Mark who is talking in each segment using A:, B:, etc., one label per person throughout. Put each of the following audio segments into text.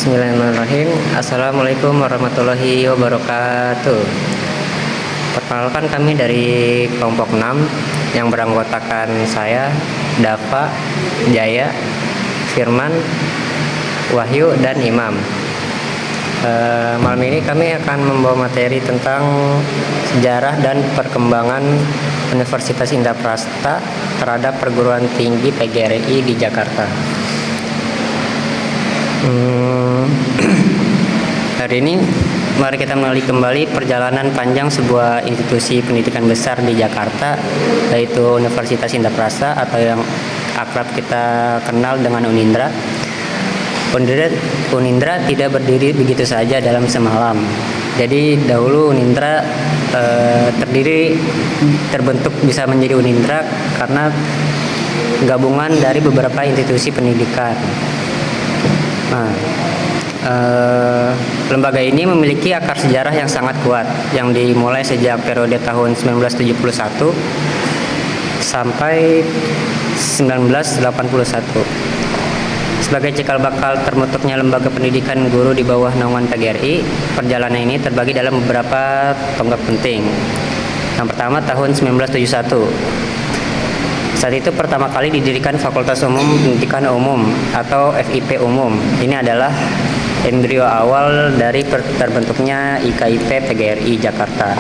A: Bismillahirrahmanirrahim. Assalamualaikum warahmatullahi wabarakatuh. Perkenalkan, kami dari kelompok 6 yang beranggotakan saya, Dafa, Jaya, Firman, Wahyu, dan Imam. Malam ini kami akan membawa materi tentang sejarah dan perkembangan Universitas Indraprasta terhadap perguruan tinggi PGRI di Jakarta. Hari ini mari kita mengenali kembali perjalanan panjang sebuah institusi pendidikan besar di Jakarta, yaitu Universitas Indraprasta atau yang akrab kita kenal dengan Unindra. Unindra tidak berdiri begitu saja dalam semalam. Jadi dahulu Unindra terbentuk bisa menjadi Unindra karena gabungan dari beberapa institusi pendidikan. Lembaga ini memiliki akar sejarah yang sangat kuat yang dimulai sejak periode tahun 1971 sampai 1981. Sebagai cikal bakal terbentuknya lembaga pendidikan guru di bawah naungan PGRI, perjalanan ini terbagi dalam beberapa tonggak penting. Yang pertama, tahun 1971. Saat itu pertama kali didirikan Fakultas Umum Pendidikan Umum atau FIP Umum. Ini adalah embrio awal dari terbentuknya IKIP PGRI Jakarta.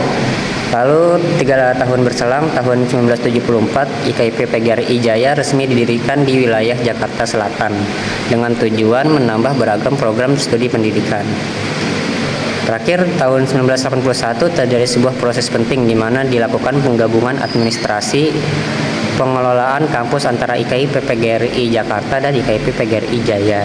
A: Lalu 3 tahun berselang, tahun 1974, IKIP PGRI Jaya resmi didirikan di wilayah Jakarta Selatan dengan tujuan menambah beragam program studi pendidikan. Terakhir, tahun 1981 terjadi sebuah proses penting di mana dilakukan penggabungan administrasi pengelolaan kampus antara IKIP PGRI Jakarta dan IKIP PGRI Jaya.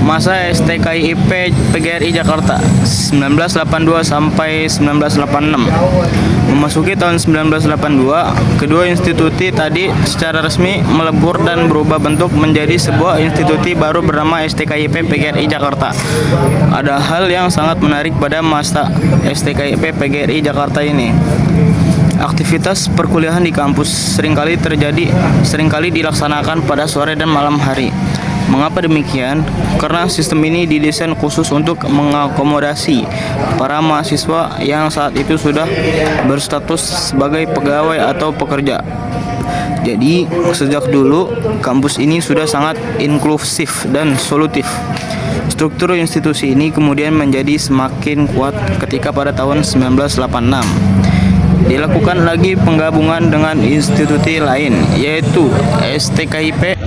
B: Masa STKIP PGRI Jakarta 1982 sampai 1986. Memasuki tahun 1982, kedua institusi tadi secara resmi melebur dan berubah bentuk menjadi sebuah institusi baru bernama STKIP PGRI Jakarta. Ada hal yang sangat menarik pada masa STKIP PGRI Jakarta ini. Aktivitas perkuliahan di kampus seringkali dilaksanakan pada sore dan malam hari. Mengapa demikian? Karena sistem ini didesain khusus untuk mengakomodasi para mahasiswa yang saat itu sudah berstatus sebagai pegawai atau pekerja. Jadi, sejak dulu kampus ini sudah sangat inklusif dan solutif. Struktur institusi ini kemudian menjadi semakin kuat ketika pada tahun 1986 dilakukan lagi penggabungan dengan institusi lain, yaitu STKIP.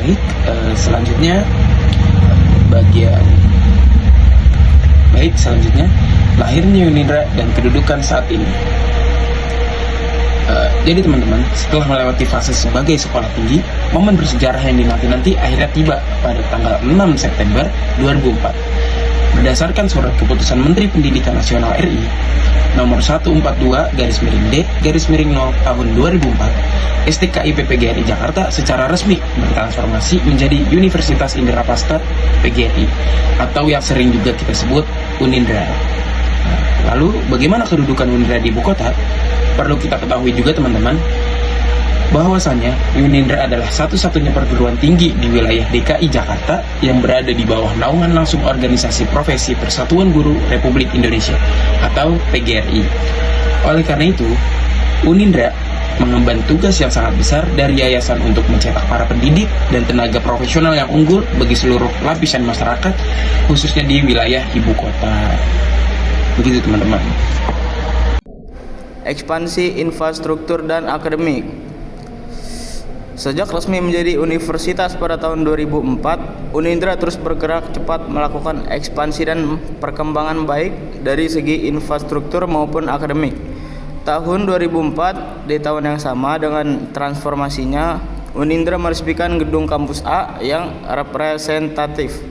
C: Selanjutnya lahirnya Unindra dan kedudukan saat ini. Jadi teman-teman, setelah melewati fase sebagai sekolah tinggi, momen bersejarah yang dinanti-nanti akhirnya tiba pada tanggal 6 September 2004. Berdasarkan surat keputusan Menteri Pendidikan Nasional RI nomor 142/D/0 tahun 2004, STKIP PGRI Jakarta secara resmi bertransformasi menjadi Universitas Indraprasta PGRI atau yang sering juga kita sebut Unindra. Lalu bagaimana kedudukan Unindra di ibu kota? Perlu kita ketahui juga teman-teman, bahwasannya Unindra adalah satu-satunya perguruan tinggi di wilayah DKI Jakarta yang berada di bawah naungan langsung Organisasi Profesi Persatuan Guru Republik Indonesia atau PGRI. Oleh karena itu, Unindra mengemban tugas yang sangat besar dari yayasan untuk mencetak para pendidik dan tenaga profesional yang unggul bagi seluruh lapisan masyarakat, khususnya di wilayah ibu kota. Begitu teman-teman.
B: Ekspansi infrastruktur dan akademik. Sejak resmi menjadi universitas pada tahun 2004, Unindra terus bergerak cepat melakukan ekspansi dan perkembangan baik dari segi infrastruktur maupun akademik. Tahun 2004, di tahun yang sama dengan transformasinya, Unindra meresmikan gedung kampus A yang representatif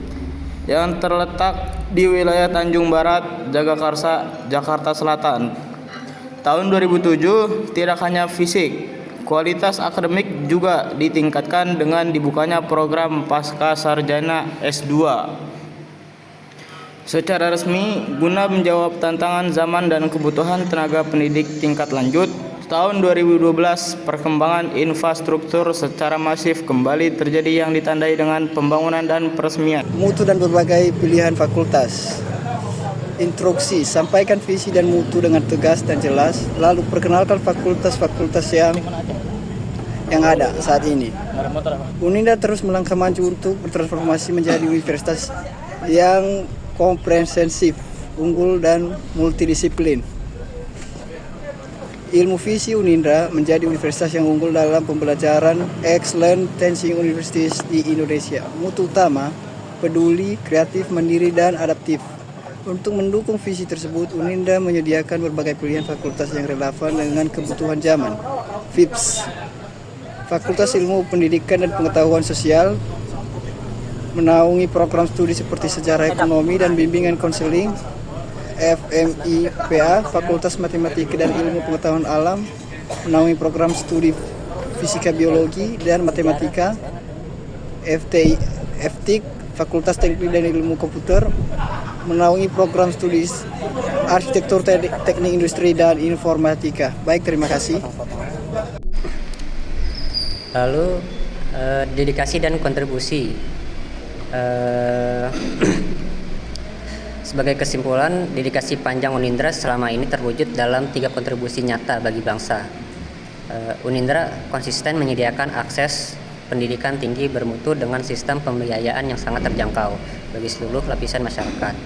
B: yang terletak di wilayah Tanjung Barat, Jagakarsa, Jakarta Selatan. Tahun 2007, tidak hanya fisik, kualitas akademik juga ditingkatkan dengan dibukanya program Pasca Sarjana S2. Secara resmi, guna menjawab tantangan zaman dan kebutuhan tenaga pendidik tingkat lanjut, Tahun 2012, perkembangan infrastruktur secara masif kembali terjadi yang ditandai dengan pembangunan dan peresmian.
D: Mutu dan berbagai pilihan fakultas. Instruksi, sampaikan visi dan mutu dengan tegas dan jelas, lalu perkenalkan fakultas-fakultas yang ada saat ini. Unindra terus melangkah maju untuk bertransformasi menjadi universitas yang komprehensif, unggul dan multidisiplin. Ilmu visi Unindra menjadi universitas yang unggul dalam pembelajaran excellent teaching universities di Indonesia. Mutu utama, peduli, kreatif, mandiri, dan adaptif. Untuk mendukung visi tersebut, Unindra menyediakan berbagai pilihan fakultas yang relevan dengan kebutuhan zaman. FIPS, Fakultas Ilmu Pendidikan dan Pengetahuan Sosial, menaungi program studi seperti sejarah ekonomi dan bimbingan konseling. FMIPA, Fakultas Matematika dan Ilmu Pengetahuan Alam, menaungi program studi fisika biologi dan matematika. FTIK, Fakultas Teknik dan Ilmu Komputer, menaungi program studi arsitektur, teknik industri dan informatika. Baik, terima kasih.
A: Lalu dedikasi dan kontribusi. Sebagai kesimpulan, dedikasi panjang Unindra selama ini terwujud dalam 3 kontribusi nyata bagi bangsa. Unindra konsisten menyediakan akses pendidikan tinggi bermutu dengan sistem pembiayaan yang sangat terjangkau bagi seluruh lapisan masyarakat.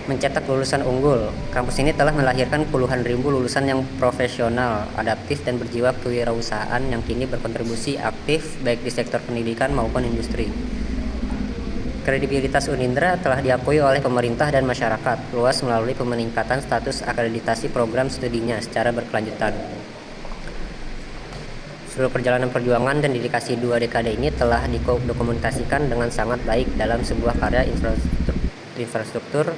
A: Mencetak lulusan unggul, kampus ini telah melahirkan puluhan ribu lulusan yang profesional, adaptif, dan berjiwa kewirausahaan yang kini berkontribusi aktif baik di sektor pendidikan maupun industri. Kredibilitas Unindra telah diakui oleh pemerintah dan masyarakat luas melalui peningkatan status akreditasi program studinya secara berkelanjutan. Seluruh perjalanan perjuangan dan dedikasi 2 dekade ini telah didokumentasikan dengan sangat baik dalam sebuah karya infrastruktur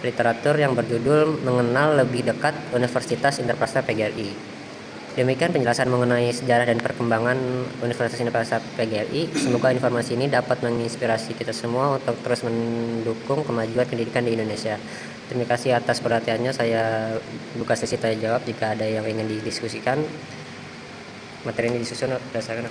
A: literatur yang berjudul Mengenal Lebih Dekat Universitas Indonesia PGRI. Demikian penjelasan mengenai sejarah dan perkembangan Universitas Indonesia PGRI. Semoga informasi ini dapat menginspirasi kita semua untuk terus mendukung kemajuan pendidikan di Indonesia. Terima kasih atas perhatiannya. Saya buka sesi tanya jawab jika ada yang ingin didiskusikan. Materi ini disusun berdasarkan